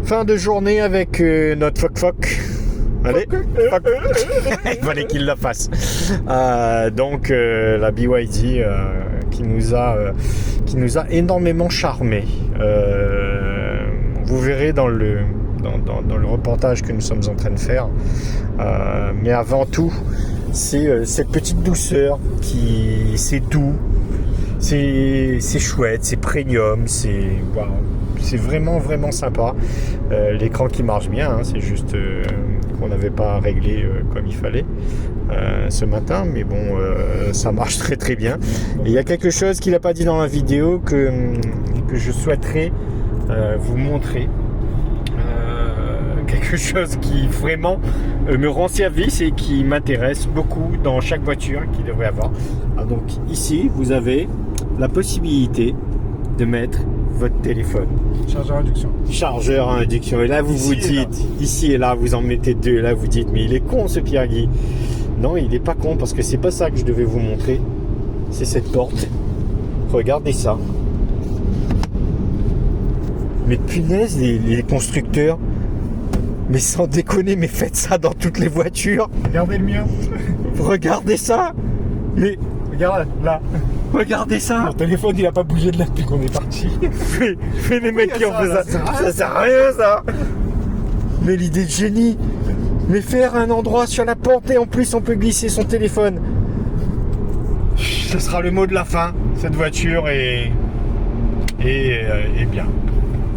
Fin de journée avec notre Foc. Allez, il fallait qu'il la fasse. Donc la BYD qui nous a énormément charmé. Vous verrez dans le reportage que nous sommes en train de faire. Mais avant tout, c'est cette petite douceur c'est doux, c'est chouette, c'est premium, c'est vraiment vraiment sympa. L'écran qui marche bien, hein, c'est juste qu'on n'avait pas réglé comme il fallait ce matin, mais bon, ça marche très très bien. Et il y a quelque chose qu'il n'a pas dit dans la vidéo que je souhaiterais vous montrer. Quelque chose qui vraiment me rend service et qui m'intéresse beaucoup dans chaque voiture qu'il devrait avoir. Donc ici, vous avez la possibilité de mettre votre téléphone. Chargeur à induction. Chargeur à induction. Et là, vous vous dites, ici et là, vous en mettez deux. Là, vous dites, mais il est con ce Pierre-Guy. Non, il n'est pas con parce que c'est pas ça que je devais vous montrer. C'est cette porte. Regardez ça. Mais punaise, les constructeurs. Mais sans déconner, mais faites ça dans toutes les voitures. Regardez le mien. Regardez ça. Mais regarde là. Regardez ça. Mon téléphone, il a pas bougé de là depuis qu'on est parti. Fais les mecs qui ont fait ça. Ça sert à rien ça. Mais l'idée de génie. Mais faire un endroit sur la porte et en plus on peut glisser son téléphone. Ce sera le mot de la fin. Cette voiture est bien.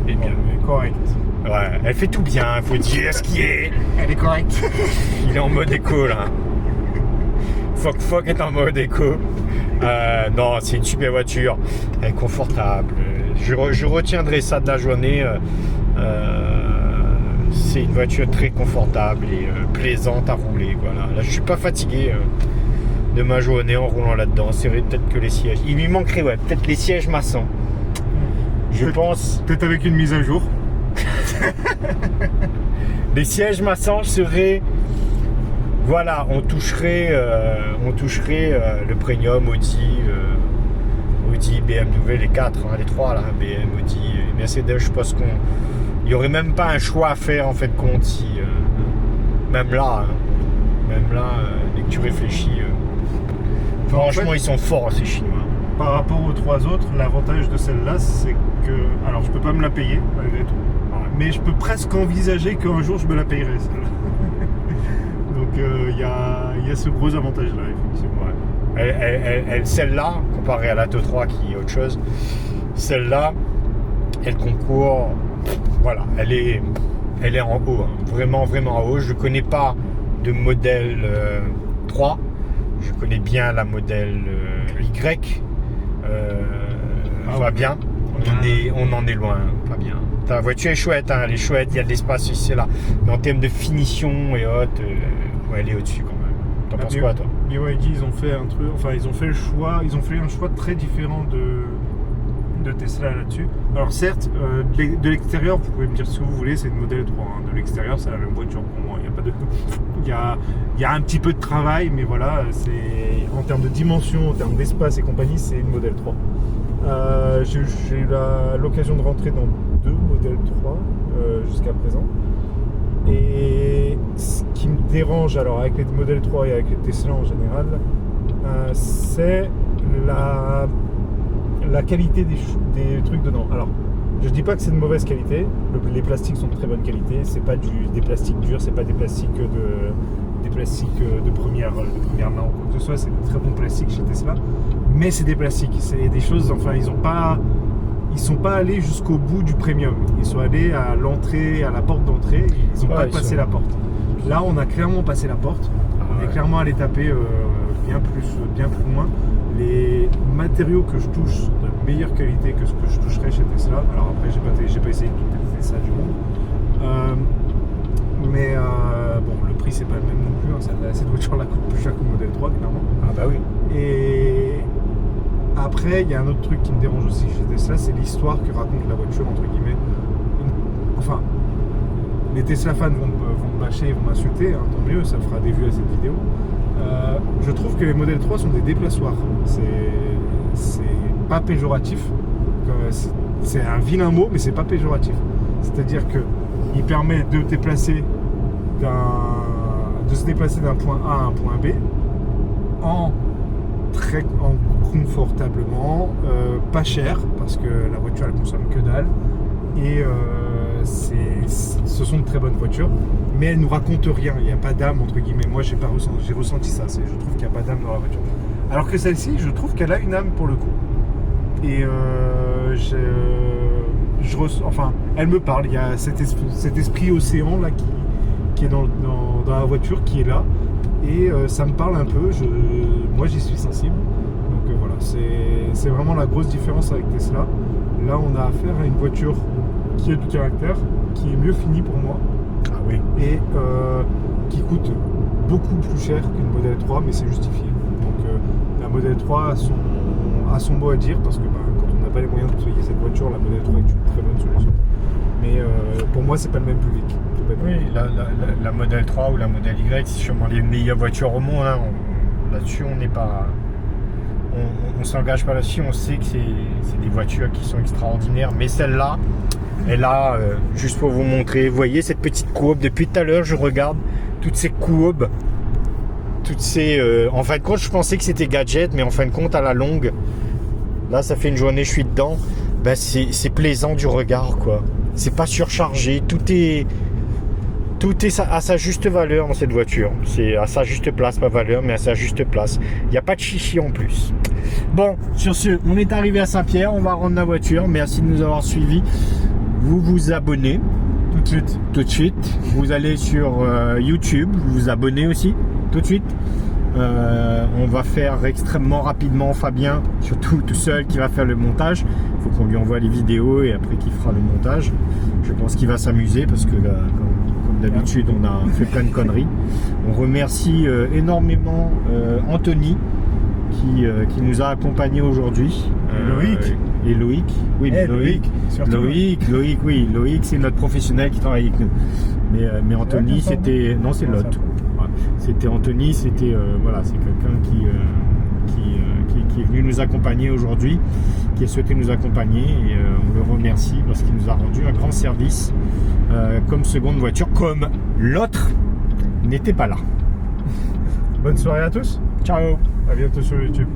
Elle est correcte. Ouais, elle fait tout bien, il faut dire ce qui est. Elle est correcte. Il est en mode éco là. Foc est en mode éco. Non, c'est une super voiture. Elle est confortable. Je retiendrai ça de la journée. C'est une voiture très confortable et plaisante à rouler. Voilà. Là, je suis pas fatigué de ma journée en roulant là-dedans. C'est vrai, peut-être que les sièges. Il lui manquerait peut-être les sièges maçons. Je pense. Peut-être avec une mise à jour. Les sièges massants seraient, voilà, on toucherait le premium Audi, BMW, les 4, hein, les 3 là, BMW, Audi et Mercedes. Je pense qu'il n'y aurait même pas un choix à faire en fait de compte si, même là, dès que tu réfléchis, franchement en fait, ils sont forts ces Chinois. Par rapport aux 3 autres, l'avantage de celle-là, c'est que, alors je peux pas me la payer malgré tout. Mais je peux presque envisager qu'un jour je me la payerai celle-là. Donc il y a ce gros avantage-là, effectivement. Ouais. Celle-là, comparée à la T3 qui est autre chose, celle-là, elle concourt, voilà, elle est en haut, hein, vraiment vraiment en haut. Je ne connais pas de modèle 3, je connais bien la modèle Y. Va bien, on en est loin, pas bien. Ta voiture est chouette, hein, elle est chouette, il y a de l'espace ici et là. Mais en termes de finition et autres, elle est au-dessus quand même. T'en penses quoi toi? BYD, ils ont fait un truc, enfin ils ont fait un choix très différent de Tesla là-dessus. Alors certes, de l'extérieur, vous pouvez me dire ce que vous voulez, c'est une modèle 3. Hein. De l'extérieur, c'est la même voiture pour moi. Il y a pas de, il y a un petit peu de travail, mais voilà, c'est en termes de dimension, en termes d'espace et compagnie, c'est une modèle 3. J'ai eu l'occasion de rentrer dans 2 modèles 3 jusqu'à présent. Et ce qui me dérange alors avec les modèles 3 et avec les Tesla en général, c'est la qualité des trucs dedans. Alors, je dis pas que c'est de mauvaise qualité. Les plastiques sont de très bonne qualité. C'est pas des plastiques durs, c'est pas des plastiques de première main ou quoi que ce soit. C'est de très bons plastiques chez Tesla. Mais c'est des plastiques. C'est des choses. Enfin, ils sont pas allés jusqu'au bout du premium. Ils sont allés à l'entrée, à la porte d'entrée. Ils n'ont pas passé la porte. Là, on a clairement passé la porte. On est clairement allé taper bien plus loin. Les matériaux que je touche sont de meilleure qualité que ce que je toucherais chez Tesla. Alors après, j'ai pas essayé toutes les Tesla du monde. Mais bon, le prix c'est pas le même non plus. Hein. Cette voiture-là coûte plus cher que le modèle 3, clairement. Ah bah oui. Et après, il y a un autre truc qui me dérange aussi chez Tesla, c'est l'histoire que raconte la voiture, entre guillemets. Enfin, les Tesla fans vont me bâcher, vont m'insulter, hein, tant mieux, ça fera des vues à cette vidéo. Je trouve que les modèles 3 sont des déplaçoirs. C'est pas péjoratif. C'est un vilain mot, mais c'est pas péjoratif. C'est-à-dire que Il permet de se déplacer d'un point A à un point B en confortablement, pas cher parce que la voiture elle consomme que dalle et ce sont de très bonnes voitures, mais elles nous racontent rien. Il n'y a pas d'âme entre guillemets. Moi j'ai ressenti ça. Je trouve qu'il n'y a pas d'âme dans la voiture. Alors que celle-ci, je trouve qu'elle a une âme pour le coup. Et elle me parle. Il y a cet esprit océan là qui est dans la voiture, qui est là. Et ça me parle un peu. Moi, j'y suis sensible. Donc voilà, c'est vraiment la grosse différence avec Tesla. Là, on a affaire à une voiture qui a du caractère, qui est mieux finie pour moi. Ah oui. Et qui coûte beaucoup plus cher qu'une Model 3, mais c'est justifié. Donc la Model 3 a son mot à dire, parce que quand on n'a pas les moyens de payer cette voiture, la Model 3 est une très bonne solution. Mais pour moi, c'est pas le même public. Oui, la Model 3 ou la Model Y, c'est sûrement les meilleures voitures au monde. Hein. Là-dessus, on n'est pas... On s'engage pas là-dessus, on sait que c'est des voitures qui sont extraordinaires. Mais celle-là, elle a, juste pour vous montrer, vous voyez cette petite courbe. Depuis tout à l'heure, je regarde toutes ces courbes. En fin de compte, je pensais que c'était gadget, mais en fin de compte, à la longue, là, ça fait une journée, je suis dedans. Ben, c'est plaisant du regard, quoi. C'est pas surchargé, tout est à sa juste valeur dans cette voiture. C'est à sa juste place, pas valeur, mais à sa juste place. Il n'y a pas de chichi en plus. Bon, sur ce, on est arrivé à Saint-Pierre, on va rendre la voiture. Merci de nous avoir suivis. Vous vous abonnez tout de suite. Vous allez sur YouTube, vous vous abonnez aussi tout de suite. On va faire extrêmement rapidement Fabien, surtout tout seul, qui va faire le montage. Il faut qu'on lui envoie les vidéos et après qu'il fera le montage. Je pense qu'il va s'amuser parce que là, comme d'habitude, on a fait plein de conneries. On remercie énormément Anthony qui nous a accompagnés aujourd'hui. Loïc. Et Loïc. Oui, mais Loïc, Loïc, c'est notre professionnel qui travaille avec nous. Mais Anthony, c'était... Non, c'est l'autre. C'était Anthony, c'était voilà, c'est quelqu'un qui est venu nous accompagner aujourd'hui, qui a souhaité nous accompagner et on le remercie parce qu'il nous a rendu un grand service comme seconde voiture, comme l'autre n'était pas là. Bonne soirée à tous. Ciao. À bientôt sur YouTube.